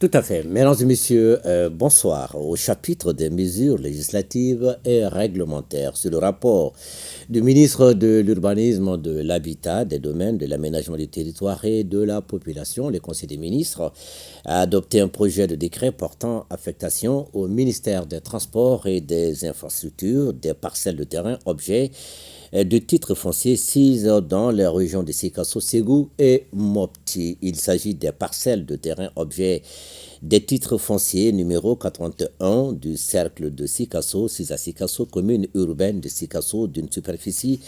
Tout à fait. Mesdames et messieurs, bonsoir. Au chapitre des mesures législatives et réglementaires sur le rapport du ministre de l'Urbanisme, de l'Habitat, des Domaines, de l'Aménagement du territoire et de la population, le Conseil des ministres a adopté un projet de décret portant affectation au ministère des Transports et des Infrastructures des parcelles de terrain objets de titres fonciers sises dans les régions de Sikasso, Ségou et Mopti. Il s'agit des parcelles de terrain objets des titres fonciers numéro 81 du cercle de Sikasso, 6 à Sikasso, commune urbaine de Sikasso, d'une superficie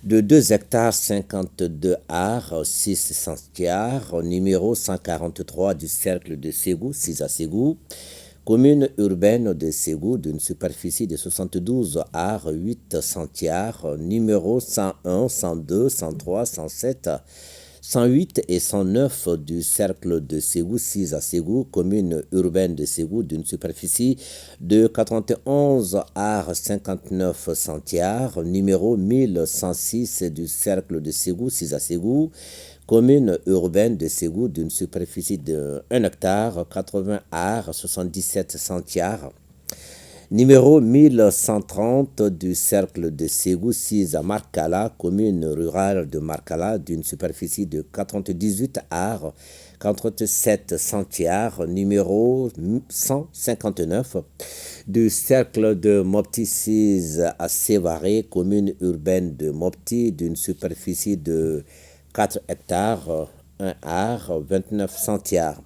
de 2 hectares 52 ar, 6 centiares, numéro 143 du cercle de Ségou, 6 à Ségou, commune urbaine de Ségou, d'une superficie de 72 ar, 8 centiares, numéro 101, 102, 103, 107, 108 et 109 du cercle de Ségou, 6 à Ségou, commune urbaine de Ségou, d'une superficie de 91 ar 59 centiares, numéro 1106 du cercle de Ségou, 6 à Ségou, commune urbaine de Ségou, d'une superficie de 1 hectare 80 ar 77 centiares, numéro 1130 du cercle de Ségou, 6 à Markala, commune rurale de Markala, d'une superficie de 98 ar 47 centiares, numéro 159 du cercle de Mopti, 6 à Sévaré, commune urbaine de Mopti, d'une superficie de 4 hectares 1 ar 29 centiares.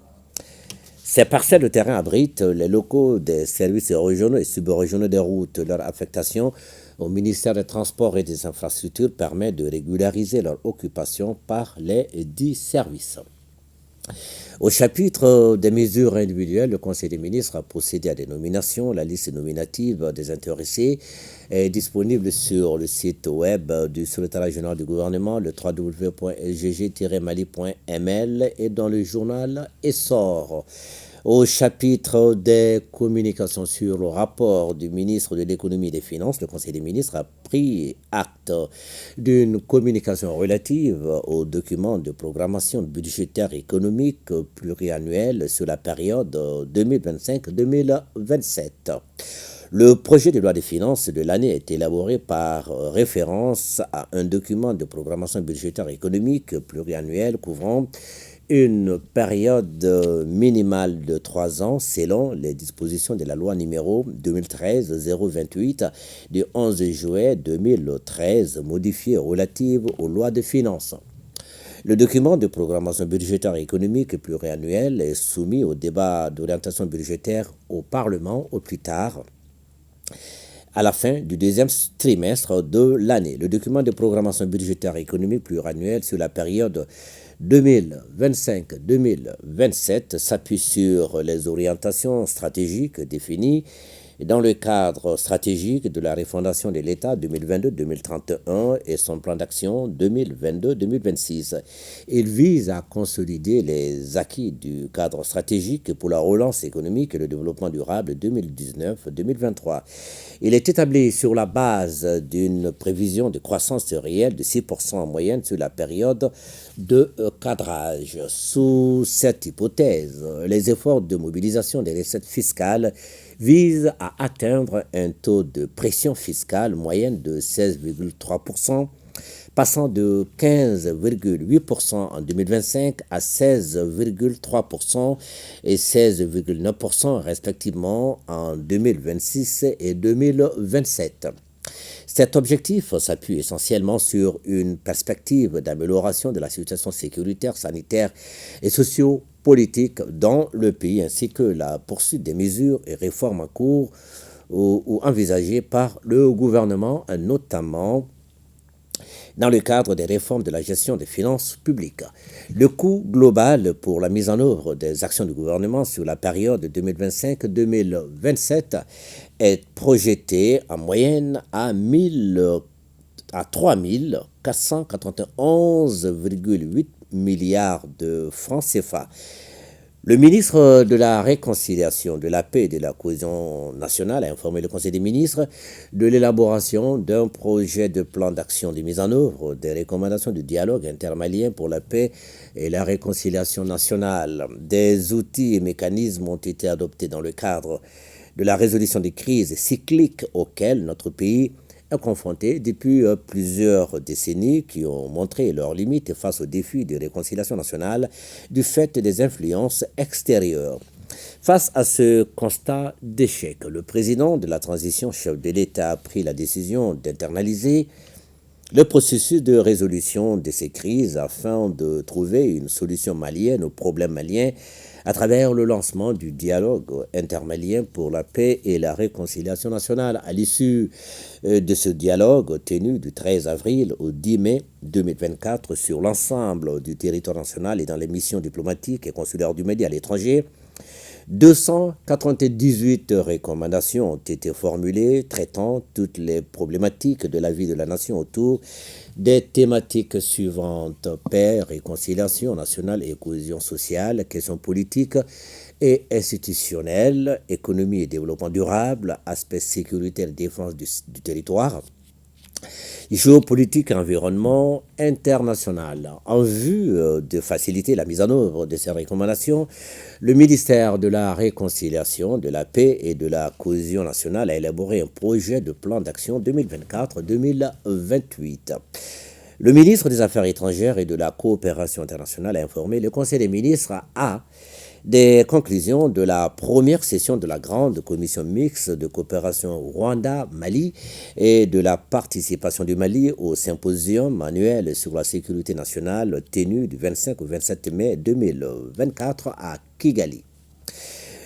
Ces parcelles de terrain abritent les locaux des services régionaux et subrégionaux des routes. Leur affectation au ministère des Transports et des Infrastructures permet de régulariser leur occupation par les dix services. Au chapitre des mesures individuelles, le Conseil des ministres a procédé à des nominations. La liste nominative des intéressés est disponible sur le site web du secrétariat général du gouvernement, le www.sgg-mali.ml, et dans le journal Essor. Au chapitre des communications sur le rapport du ministre de l'économie et des finances, le Conseil des ministres a pris acte d'une communication relative au document de programmation budgétaire économique pluriannuel sur la période 2025-2027. Le projet de loi des finances de l'année est élaboré par référence à un document de programmation budgétaire économique pluriannuel couvrant une période minimale de 3 ans selon les dispositions de la loi numéro 2013-028 du 11 juillet 2013 modifiée relative aux lois de finances. Le document de programmation budgétaire économique pluriannuel est soumis au débat d'orientation budgétaire au Parlement au plus tard à la fin du deuxième trimestre de l'année. Le document de programmation budgétaire économique pluriannuel sur la période 2025-2027 s'appuie sur les orientations stratégiques définies dans le cadre stratégique de la refondation de l'État 2022-2031 et son plan d'action 2022-2026. Il vise à consolider les acquis du cadre stratégique pour la relance économique et le développement durable 2019-2023. Il est établi sur la base d'une prévision de croissance réelle de 6% en moyenne sur la période de cadrage. Sous cette hypothèse, les efforts de mobilisation des recettes fiscales visent à atteindre un taux de pression fiscale moyenne de 16,3%, passant de 15,8% en 2025 à 16,3% et 16,9% respectivement en 2026 et 2027. Cet objectif s'appuie essentiellement sur une perspective d'amélioration de la situation sécuritaire, sanitaire et socio-politique dans le pays, ainsi que la poursuite des mesures et réformes en cours ou envisagées par le gouvernement, notamment dans le cadre des réformes de la gestion des finances publiques. Le coût global pour la mise en œuvre des actions du gouvernement sur la période 2025-2027 est projeté en moyenne à 3 491,8 milliards de francs CFA. Le ministre de la Réconciliation, de la Paix et de la Cohésion nationale a informé le Conseil des ministres de l'élaboration d'un projet de plan d'action de mise en œuvre des recommandations du dialogue intermalien pour la paix et la réconciliation nationale. Des outils et mécanismes ont été adoptés dans le cadre de la résolution des crises cycliques auxquelles notre pays est confronté depuis plusieurs décennies, qui ont montré leurs limites face aux défis de réconciliation nationale du fait des influences extérieures. Face à ce constat d'échec, le président de la transition, chef de l'État, a pris la décision d'internaliser le processus de résolution de ces crises afin de trouver une solution malienne aux problèmes maliens à travers le lancement du dialogue intermalien pour la paix et la réconciliation nationale. À l'issue de ce dialogue tenu du 13 avril au 10 mai 2024 sur l'ensemble du territoire national et dans les missions diplomatiques et consulaires du Mali à l'étranger, 298 recommandations ont été formulées traitant toutes les problématiques de la vie de la nation autour des thématiques suivantes: paix, réconciliation nationale et cohésion sociale, questions politiques et institutionnelles, économie et développement durable, aspects sécuritaires et défense du territoire, géopolitique et environnement international. En vue de faciliter la mise en œuvre de ces recommandations, le ministère de la Réconciliation, de la Paix et de la Cohésion nationale a élaboré un projet de plan d'action 2024-2028. Le ministre des Affaires étrangères et de la Coopération internationale a informé le Conseil des ministres des conclusions de la première session de la grande commission mixte de coopération Rwanda-Mali et de la participation du Mali au symposium annuel sur la sécurité nationale tenu du 25 au 27 mai 2024 à Kigali.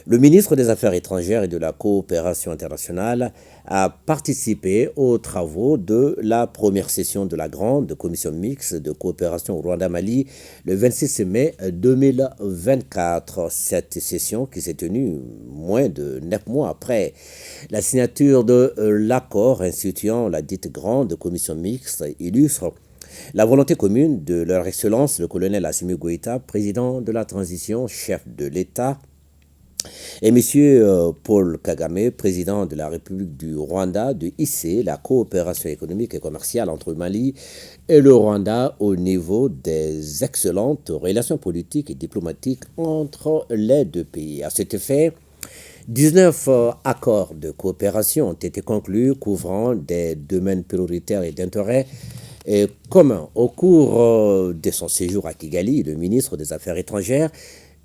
Le ministre des Affaires étrangères et de la Coopération internationale a participé aux travaux de la première session de la grande commission mixte de coopération Rwanda-Mali le 26 mai 2024. Cette session, qui s'est tenue moins de 9 mois après la signature de l'accord instituant la dite grande commission mixte, illustre la volonté commune de leur Excellence le colonel Assimi Goïta, président de la transition, chef de l'État, et M. Paul Kagame, président de la République du Rwanda, de hisser la coopération économique et commerciale entre le Mali et le Rwanda au niveau des excellentes relations politiques et diplomatiques entre les deux pays. À cet effet, 19 accords de coopération ont été conclus couvrant des domaines prioritaires et d'intérêt communs. Au cours de son séjour à Kigali, le ministre des Affaires étrangères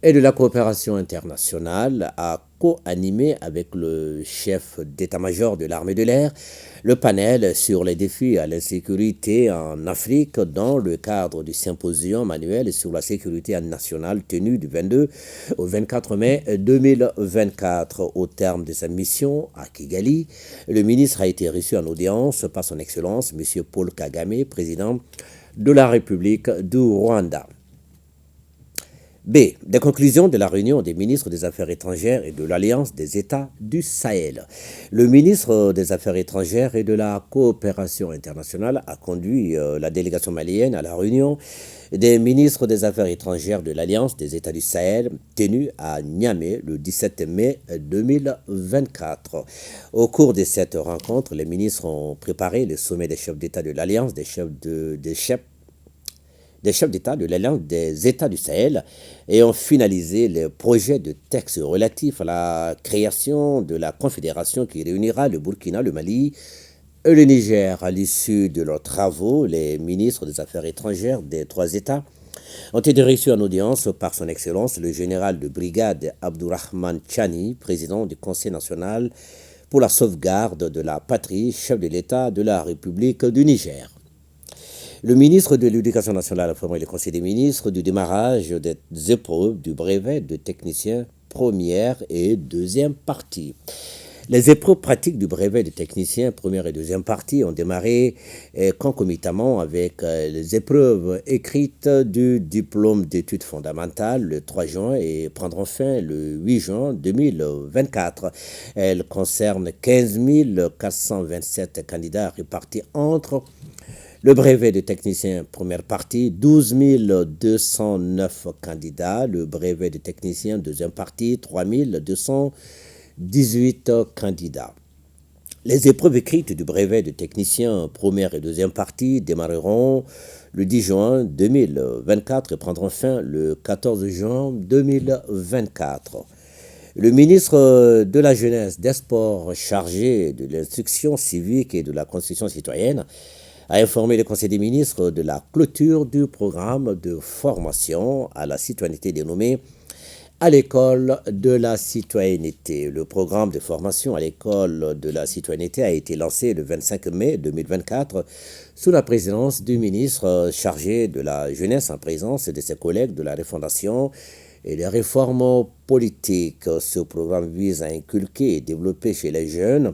et de la coopération internationale a co-animé avec le chef d'état-major de l'armée de l'air le panel sur les défis à l'insécurité en Afrique dans le cadre du symposium annuel sur la sécurité nationale tenu du 22 au 24 mai 2024. Au terme de sa mission à Kigali, le ministre a été reçu en audience par son Excellence M. Paul Kagame, président de la République du Rwanda. B. Des conclusions de la réunion des ministres des Affaires étrangères et de l'Alliance des États du Sahel. Le ministre des Affaires étrangères et de la Coopération internationale a conduit la délégation malienne à la réunion des ministres des Affaires étrangères de l'Alliance des États du Sahel, tenue à Niamey le 17 mai 2024. Au cours de cette rencontre, les ministres ont préparé le sommet des chefs d'État de l'Alliance, des chefs d'État de l'Alliance des États du Sahel et ont finalisé les projets de textes relatifs à la création de la confédération qui réunira le Burkina, le Mali et le Niger. À l'issue de leurs travaux, les ministres des Affaires étrangères des trois États ont été reçus en audience par son Excellence le général de brigade Abdourahmane Tchani, président du Conseil national pour la sauvegarde de la patrie, chef de l'État de la République du Niger. Le ministre de l'Éducation nationale a informé le Conseil des ministres du démarrage des épreuves du brevet de technicien première et deuxième partie. Les épreuves pratiques du brevet de technicien première et deuxième partie ont démarré concomitamment avec les épreuves écrites du diplôme d'études fondamentales le 3 juin et prendront fin le 8 juin 2024. Elles concernent 15 427 candidats répartis entre Le brevet de technicien, première partie, 12 209 candidats. Le brevet de technicien, deuxième partie, 3 218 candidats. Les épreuves écrites du brevet de technicien, première et deuxième partie, démarreront le 10 juin 2024 et prendront fin le 14 juin 2024. Le ministre de la Jeunesse, des Sports, chargé de l'instruction civique et de la construction citoyenne, a informé le Conseil des ministres de la clôture du programme de formation à la citoyenneté dénommé à l'école de la citoyenneté. Le programme de formation à l'école de la citoyenneté a été lancé le 25 mai 2024 sous la présidence du ministre chargé de la jeunesse en présence de ses collègues de la refondation et des réformes politiques. Ce programme vise à inculquer et développer chez les jeunes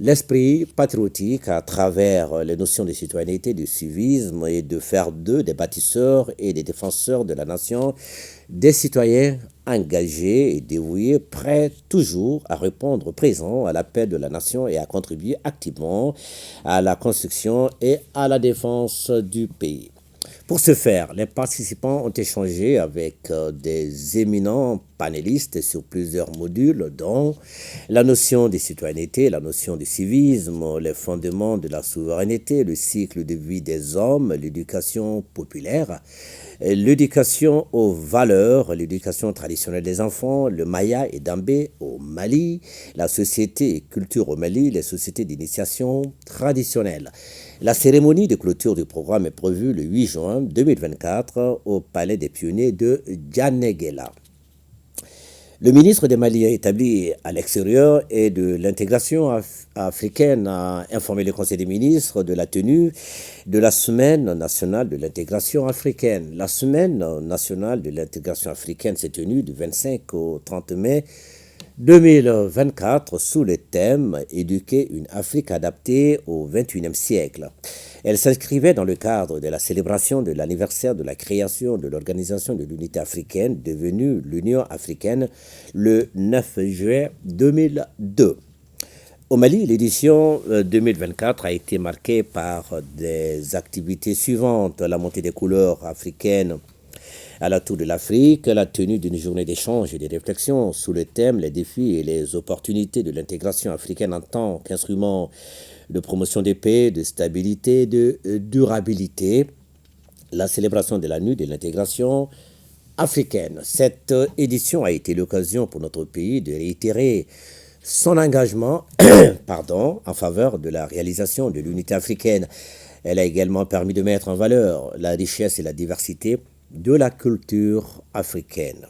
l'esprit patriotique à travers les notions de citoyenneté, de civisme et de faire d'eux des bâtisseurs et des défenseurs de la nation, des citoyens engagés et dévoués, prêts toujours à répondre présents à l'appel de la nation et à contribuer activement à la construction et à la défense du pays. Pour ce faire, les participants ont échangé avec des éminents panélistes sur plusieurs modules, dont la notion de citoyenneté, la notion de civisme, les fondements de la souveraineté, le cycle de vie des hommes, l'éducation populaire, l'éducation aux valeurs, l'éducation traditionnelle des enfants, le Maya et Dambé au Mali, la société et culture au Mali, les sociétés d'initiation traditionnelles. La cérémonie de clôture du programme est prévue le 8 juin 2024 au Palais des Pionniers de Djanéguela. Le ministre des Maliens établi à l'extérieur et de l'intégration africaine a informé le Conseil des ministres de la tenue de la Semaine nationale de l'intégration africaine. La Semaine nationale de l'intégration africaine s'est tenue du 25 au 30 mai 2024 sous le thème « Éduquer une Afrique adaptée au XXIe siècle ». Elle s'inscrivait dans le cadre de la célébration de l'anniversaire de la création de l'Organisation de l'Unité africaine, devenue l'Union africaine, le 9 juin 2002. Au Mali, l'édition 2024 a été marquée par des activités suivantes: la montée des couleurs africaines à la Tour de l'Afrique, la tenue d'une journée d'échange et de réflexion sous le thème « Les défis et les opportunités de l'intégration africaine en tant qu'instrument de promotion de paix, de stabilité, de durabilité », la célébration de la nuit de l'intégration africaine. Cette édition a été l'occasion pour notre pays de réitérer son engagement en faveur de la réalisation de l'unité africaine. Elle a également permis de mettre en valeur la richesse et la diversité de la culture africaine.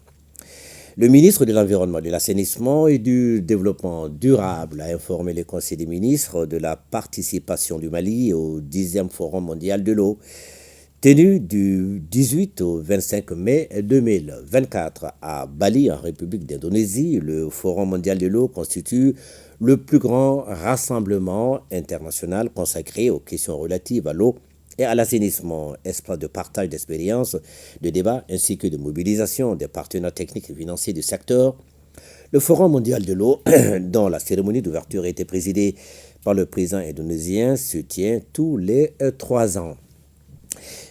Le ministre de l'Environnement, de l'Assainissement et du Développement durable a informé le Conseil des ministres de la participation du Mali au 10e Forum mondial de l'eau, tenu du 18 au 25 mai 2024 à Bali, en République d'Indonésie. Le Forum mondial de l'eau constitue le plus grand rassemblement international consacré aux questions relatives à l'eau et à l'assainissement, espace de partage d'expériences, de débats ainsi que de mobilisation des partenaires techniques et financiers du secteur. Le Forum mondial de l'eau, dont la cérémonie d'ouverture a été présidée par le président indonésien, se tient tous les 3 ans.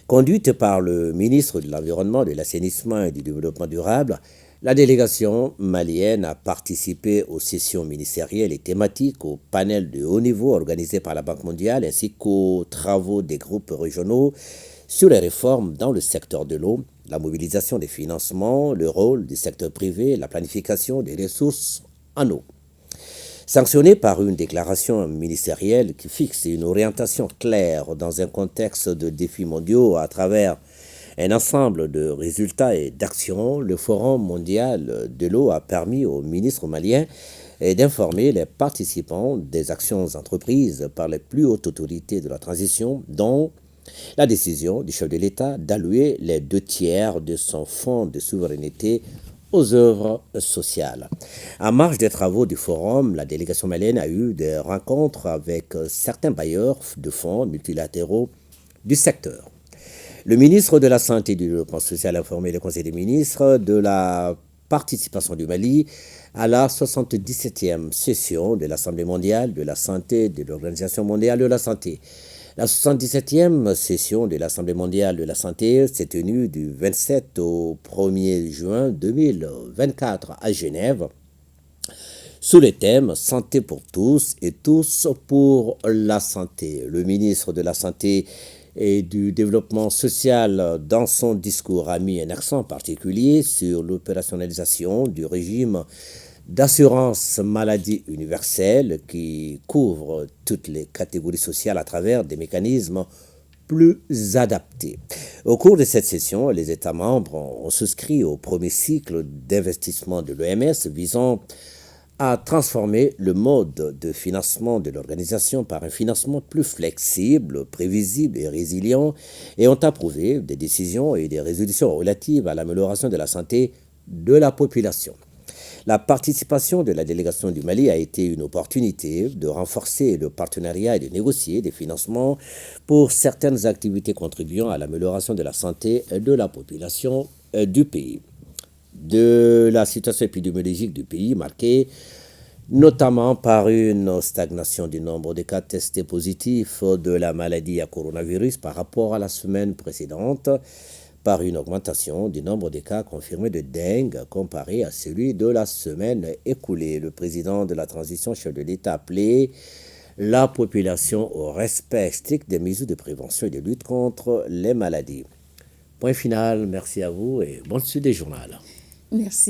Conduite par le ministre de l'Environnement, de l'Assainissement et du Développement durable, la délégation malienne a participé aux sessions ministérielles et thématiques, aux panels de haut niveau organisés par la Banque mondiale ainsi qu'aux travaux des groupes régionaux sur les réformes dans le secteur de l'eau, la mobilisation des financements, le rôle du secteur privé, la planification des ressources en eau. Sanctionné par une déclaration ministérielle qui fixe une orientation claire dans un contexte de défis mondiaux à travers un ensemble de résultats et d'actions, le Forum mondial de l'eau a permis aux ministres maliens d'informer les participants des actions entreprises par les plus hautes autorités de la transition, dont la décision du chef de l'État d'allouer les 2/3 de son fonds de souveraineté aux œuvres sociales. En marge des travaux du forum, la délégation malienne a eu des rencontres avec certains bailleurs de fonds multilatéraux du secteur. Le ministre de la Santé et du Développement social a informé le Conseil des ministres de la participation du Mali à la 77e session de l'Assemblée mondiale de la santé de l'Organisation mondiale de la santé. La 77e session de l'Assemblée mondiale de la santé s'est tenue du 27 au 1er juin 2024 à Genève sous le thème Santé pour tous et tous pour la santé. Le ministre de la Santé et du Développement social, dans son discours, a mis un accent particulier sur l'opérationnalisation du régime d'assurance maladie universelle qui couvre toutes les catégories sociales à travers des mécanismes plus adaptés. Au cours de cette session, les États membres ont souscrit au premier cycle d'investissement de l'OMS visant à transformer le mode de financement de l'organisation par un financement plus flexible, prévisible et résilient et ont approuvé des décisions et des résolutions relatives à l'amélioration de la santé de la population. La participation de la délégation du Mali a été une opportunité de renforcer le partenariat et de négocier des financements pour certaines activités contribuant à l'amélioration de la santé de la population du pays. De la situation épidémiologique du pays marquée notamment par une stagnation du nombre de cas testés positifs de la maladie à coronavirus par rapport à la semaine précédente, par une augmentation du nombre de cas confirmés de dengue comparé à celui de la semaine écoulée. Le président de la transition, chef de l'État, a appelé la population au respect strict des mesures de prévention et de lutte contre les maladies. Point final, merci à vous et bonne suite des journaux. Merci.